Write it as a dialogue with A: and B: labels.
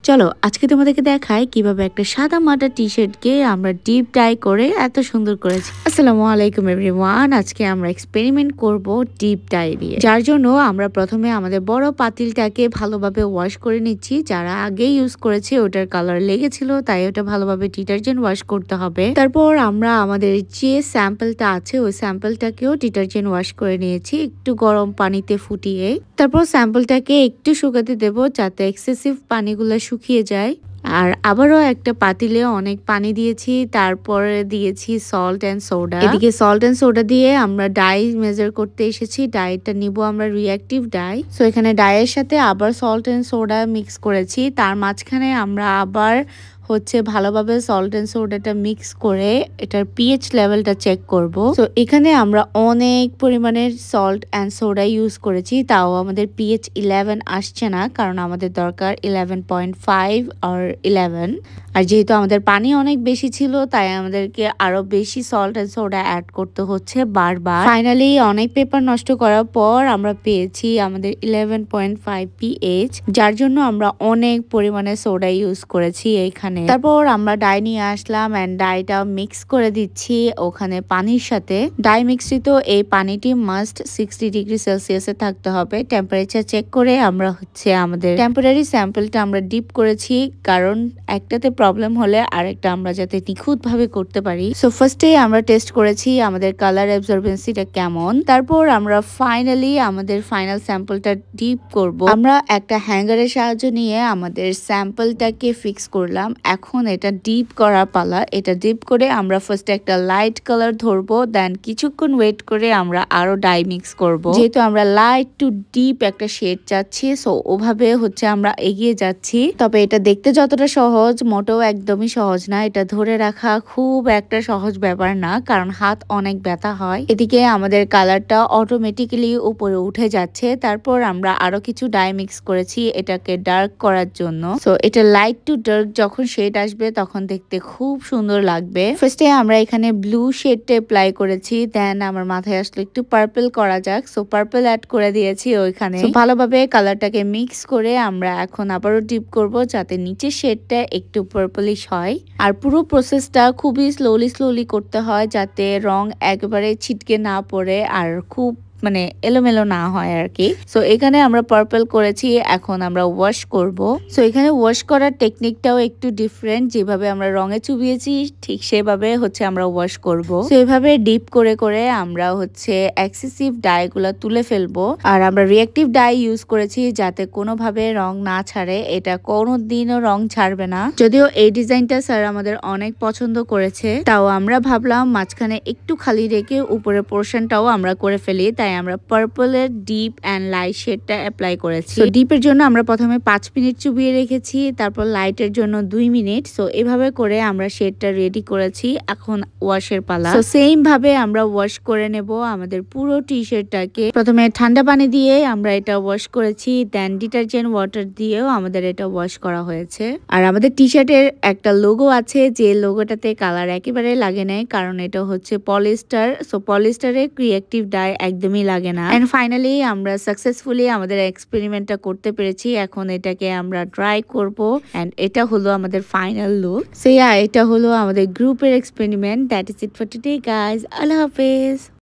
A: চলো আজকে তোমাদেরকে দেখাই কিভাবে একটা সাদা মাটা টি-শার্টকে আমরা ডিপ ডাই করে এত সুন্দর করেছি। আসসালামু আলাইকুম এভরিওয়ান। আজকে আমরা এক্সপেরিমেন্ট করব ডিপ ডাই দিয়ে। যার জন্য আমরা প্রথমে আমাদের বড় পাতিলটাকে ভালোভাবে ওয়াশ করে নিচ্ছি। যারা আগে ইউজ করেছে ওটার কালার লেগেছিল, তাই ওটা ভালোভাবে ডিটারজেন্ট ওয়াশ করতে হবে। তারপর আমরা আমাদের যে স্যাম্পলটা আছে ওই স্যাম্পলটাকেও ডিটারজেন্ট ওয়াশ করে নিয়েছি একটু গরম পানিতে ফুটিয়ে। তারপর স্যাম্পলটাকে একটু শুকাতে দেব যাতে এক্সেসিভ পানিগুলো শুকিয়ে যায়। আর আবারও একটা পাতিলে অনেক পানি দিয়েছি, তারপরে দিয়েছি সল্ট অ্যান্ড সোডা। এদিকে সল্ট অ্যান্ড সোডা দিয়ে আমরা ডাই মেজার করতে এসেছি। ডাইটা নিব আমরা রিঅ্যাক্টিভ ডাই। সো এখানে ডাইয়ের সাথে আবার সল্ট অ্যান্ড সোডা মিক্স করেছি। তার মাঝখানে আমরা আবার ভালোভাবে সল্ট অ্যান্ড সোডাটা মিক্স করে এটার পিএইচ লেভেলটা চেক করব। সো এখানে আমরা অনেক পরিমাণের সল্ট অ্যান্ড সোডা ইউজ করেছি, তাও আমাদের পিএইচ 11 আসছে না, কারণ আমাদের দরকার 11.5 আর 11। আর যেহেতু আমাদের পানি অনেক বেশি ছিল তাই আমাদেরকে আরো বেশি সল্ট অ্যান্ড সোডা অ্যাড করতে হচ্ছে বারবার। ফাইনালি অনেক পেপার নষ্ট করার পর আমরা পেয়েছি আমাদের 11.5 পিএইচ, যার জন্য আমরা অনেক পরিমাণে সোডা ইউজ করেছি এইখানে। তারপর আমরা ডাই নিয়ে আসলাম এন্ড ডাইটা মিক্স করে দিচ্ছি ওখানে পানির সাথে। ডাই মিশ্রিত এই পানিটি মাস্ট 60 ডিগ্রি সেলসিয়াসে থাকতে হবে। টেম্পারেচার চেক করে আমরা আমাদের টেম্পোরারি স্যাম্পলটা আমরা ডিপ করেছি, কারণ একটাতে প্রবলেম হলে আরেকটা আমরা যাতে নিখুঁত ভাবে করতে পারি। সো ফার্স্টে আমরা টেস্ট করেছি আমাদের কালার অ্যাবজর্বেন্সিটা কেমন। তারপর আমরা ফাইনালি আমাদের ফাইনাল স্যাম্পলটা ডিপ করব। আমরা একটা হ্যাঙ্গারের সাহায্য নিয়ে আমাদের স্যাম্পলটাকে ফিক্স করলাম। এখন এটা ডিপ করার পালা। এটা ডিপ করে আমরা ফার্স্টে একটা লাইট কালার ধরবো, দেন কিছুক্ষণ ওয়েট করে আমরা আরো ডাই মিক্স করব। যেহেতু আমরা লাইট টু ডিপ একটা শেড চাচ্ছি, সো ওভাবে আমরা এগিয়ে যাচ্ছি। তবে এটা দেখতে যতটা সহজ, মোটেও একদমই সহজ না। এটা ধরে রাখা খুব একটা সহজ ব্যাপার না, কারণ হাত অনেক ব্যথা হয়। এদিকে আমাদের কালারটা অটোমেটিক্যালি উপরে উঠে যাচ্ছে। তারপর আমরা আরো কিছু ডাই মিক্স করেছি এটাকে ডার্ক করার জন্য। সো এটা লাইট টু ডার্ক যখন শেড আসবে তখন দেখতে খুব সুন্দর লাগবে। ফার্স্টে আমরা এখানে ব্লু শেডটা অ্যাপ্লাই করেছি, দেন আমার মাথায় আসলো একটু পার্পল করা যাক। সো পার্পল অ্যাড করে দিয়েছি ওইখানে। ভালোভাবে কালারটাকে মিক্স করে আমরা এখন আবারও ডিপ করব যাতে নিচের শেডটা একটু পার্পলিশ হয়। আর পুরো প্রসেসটা খুবই স্লোলি করতে হয় যাতে রং একেবারে ছিটকে না পড়ে আর খুব এলোমেলো না হয় আর কি। সো এখানে আমরা পার্পল করেছি, এখন আমরা ওয়াশ করব। সো এখানে ওয়াশ করার টেকনিকটাও একটু ডিফারেন্ট। যেভাবে আমরা রঙে চুবিয়েছি ঠিক সেভাবে আমরা ওয়াশ করব। সো এভাবে ডিপ করে করে আমরা এক্সেসিভ ডাই গুলা তুলে ফেলবো। আর আমরা রিঅ্যাক্টিভ ডাই ইউজ করেছি যাতে কোনোভাবে রং না ছাড়ে। এটা কোনোদিনও রং ছাড়বে না। যদিও এই ডিজাইনটা স্যার আমাদের অনেক পছন্দ করেছে, তাও আমরা ভাবলাম মাঝখানে একটু খালি রেখে উপরের পোর্শনটাও আমরা করে ফেলি। তাই আমরা পার্পলের ডিপ অ্যান্ড লাইট শেডটা অ্যাপ্লাই করেছি। তো ডিপের জন্য আমরা প্রথমে 5 মিনিট চুবিয়ে রেখেছি, তারপর লাইটের জন্য 2 মিনিট। সো এভাবে করে আমরা শেডটা রেডি করেছি। এখন ওয়াশের পালা। সো সেম ভাবে আমরা ওয়াশ করে নেব আমাদের পুরো টি শার্টটাকে। প্রথমে ঠান্ডা পানি দিয়ে আমরা এটা ওয়াশ করেছি, দেন ডিটারজেন্ট ওয়াটার দিয়েও আমাদের এটা ওয়াশ করা হয়েছে। আর আমাদের টি শার্টের একটা লোগো আছে, যে লোগোটাতে কালার একেবারে লাগে নাই, কারণ এটা পলিস্টার। সো পলিস্টারে রিঅ্যাক্টিভ ডাই একদমই লাগে না। এন্ড ফাইনালি আমরা সাকসেসফুলি আমাদের এক্সপেরিমেন্টটা করতে পেরেছি। এখন এটাকে আমরা ট্রাই করব এন্ড এটা হলো আমাদের ফাইনাল লুক। সো এটা হলো আমাদের গ্রুপের experiment. That is it for today guys. আল্লাহ হাফেজ।